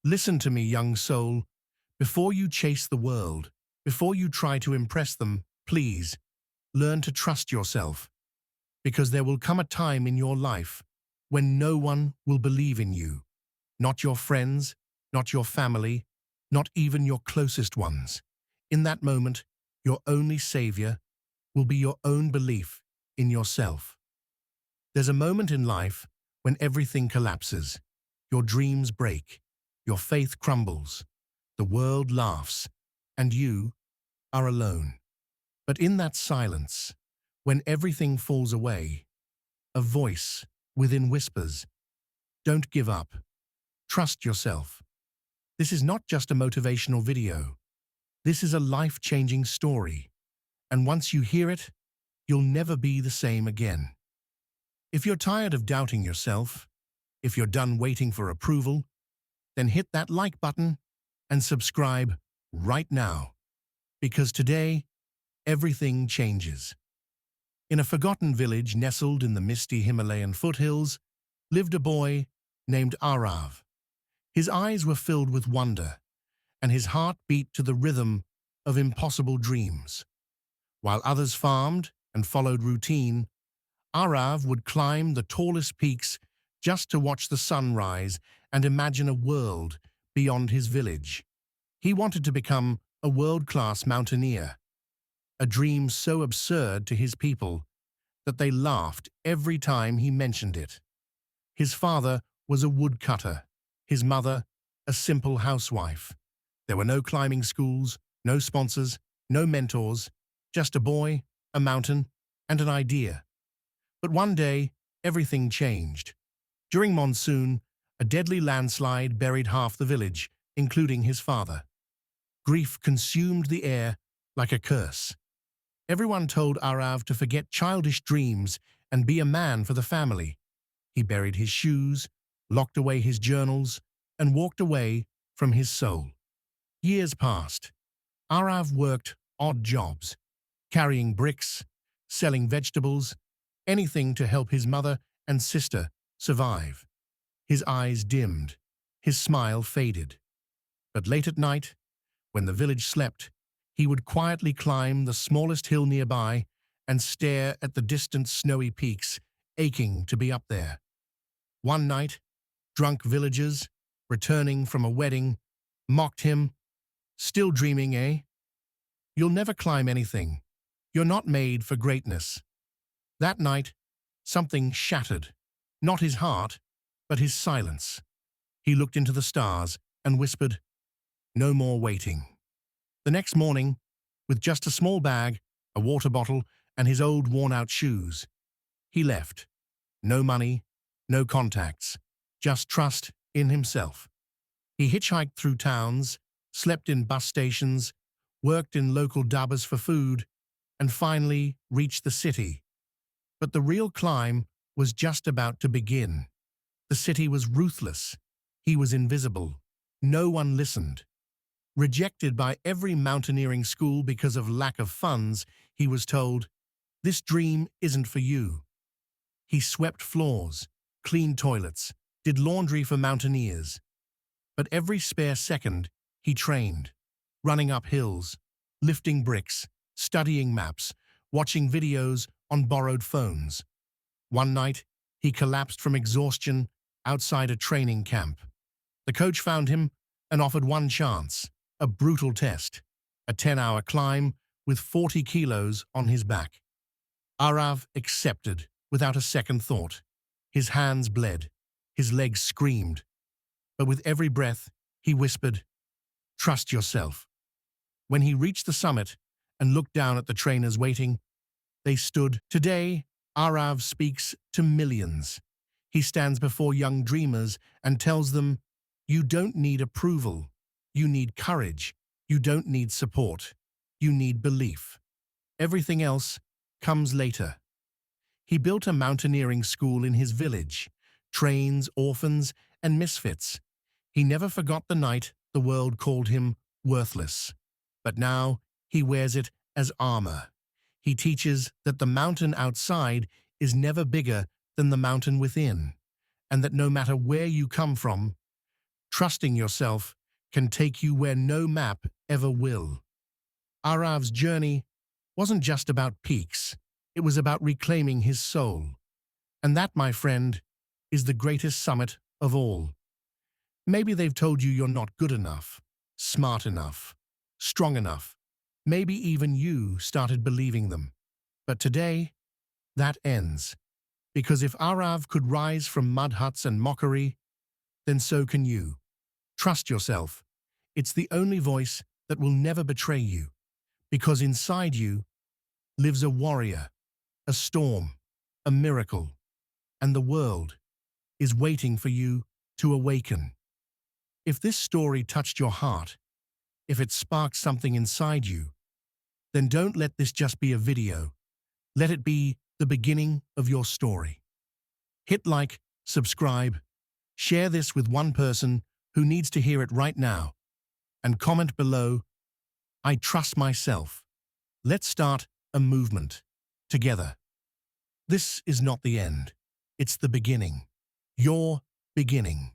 Listen to me, young soul. Before you chase the world, before you try to impress them, please, learn to trust yourself. Because there will come a time in your life when no one will believe in you. Not your friends, not your family, not even your closest ones. In that moment, your only savior will be your own belief in yourself. There's a moment in life when everything collapses. Your dreams break, your faith crumbles, the world laughs, and you are alone. But in that silence, when everything falls away, a voice within whispers, "Don't give up. Trust yourself." This is not just a motivational video. This is a life-changing story. And once you hear it, you'll never be the same again. If you're tired of doubting yourself, if you're done waiting for approval, then hit that like button and subscribe right now. Because today, everything changes. In a forgotten village nestled in the misty Himalayan foothills, lived a boy named Arav. His eyes were filled with wonder, and his heart beat to the rhythm of impossible dreams. While others farmed and followed routine, Arav would climb the tallest peaks just to watch the sun rise and imagine a world beyond his village. He wanted to become a world-class mountaineer, a dream so absurd to his people that they laughed every time he mentioned it. His father was a woodcutter, his mother a simple housewife. There were no climbing schools, no sponsors, no mentors, just a boy, a mountain, and an idea. But one day, everything changed. During monsoon, a deadly landslide buried half the village, including his father. Grief consumed the air like a curse. Everyone told Arav to forget childish dreams and be a man for the family. He buried his shoes, locked away his journals, and walked away from his soul. Years passed. Arav worked odd jobs, carrying bricks, selling vegetables, anything to help his mother and sister survive. His eyes dimmed, his smile faded. But late at night, when the village slept, he would quietly climb the smallest hill nearby and stare at the distant snowy peaks, aching to be up there. One night, drunk villagers, returning from a wedding, mocked him. "Still dreaming, eh? You'll never climb anything. You're not made for greatness." That night, something shattered, not his heart, but his silence. He looked into the stars and whispered, "No more waiting." The next morning, with just a small bag, a water bottle, and his old worn-out shoes, he left. No money, no contacts, just trust in himself. He hitchhiked through towns, slept in bus stations, worked in local dhabbas for food, and finally reached the city. But the real climb was just about to begin. The city was ruthless. He was invisible. No one listened. Rejected by every mountaineering school because of lack of funds, he was told, "This dream isn't for you." He swept floors, cleaned toilets, did laundry for mountaineers. But every spare second, he trained, running up hills, lifting bricks, studying maps, watching videos on borrowed phones. One night, he collapsed from exhaustion outside a training camp. The coach found him and offered one chance, a brutal test, a 10-hour climb with 40 kilos on his back. Arav accepted without a second thought. His hands bled, his legs screamed. But with every breath, he whispered, "Trust yourself." When he reached the summit and looked down at the trainers waiting, they stood. Today, Arav speaks to millions. He stands before young dreamers and tells them, "You don't need approval. You need courage. You don't need support. You need belief. Everything else comes later." He built a mountaineering school in his village, trains orphans and misfits. He never forgot the night the world called him worthless. But now he wears it as armor. He teaches that the mountain outside is never bigger than the mountain within, and that no matter where you come from, Trusting yourself can take you where no map ever will. Arav's journey wasn't just about peaks, it was about reclaiming his soul. And that, my friend, is the greatest summit of all. Maybe they've told you you're not good enough, smart enough, strong enough. Maybe even you started believing them. But today, that ends. Because if Arav could rise from mud huts and mockery, then so can you. Trust yourself. It's the only voice that will never betray you. Because inside you lives a warrior, a storm, a miracle, and the world is waiting for you to awaken. If this story touched your heart, if it sparked something inside you, then don't let this just be a video. Let it be the beginning of your story. Hit like, subscribe, share this with one person who needs to hear it right now, and comment below, I trust myself. Let's start a movement together. This is not the end. It's the beginning. Your beginning.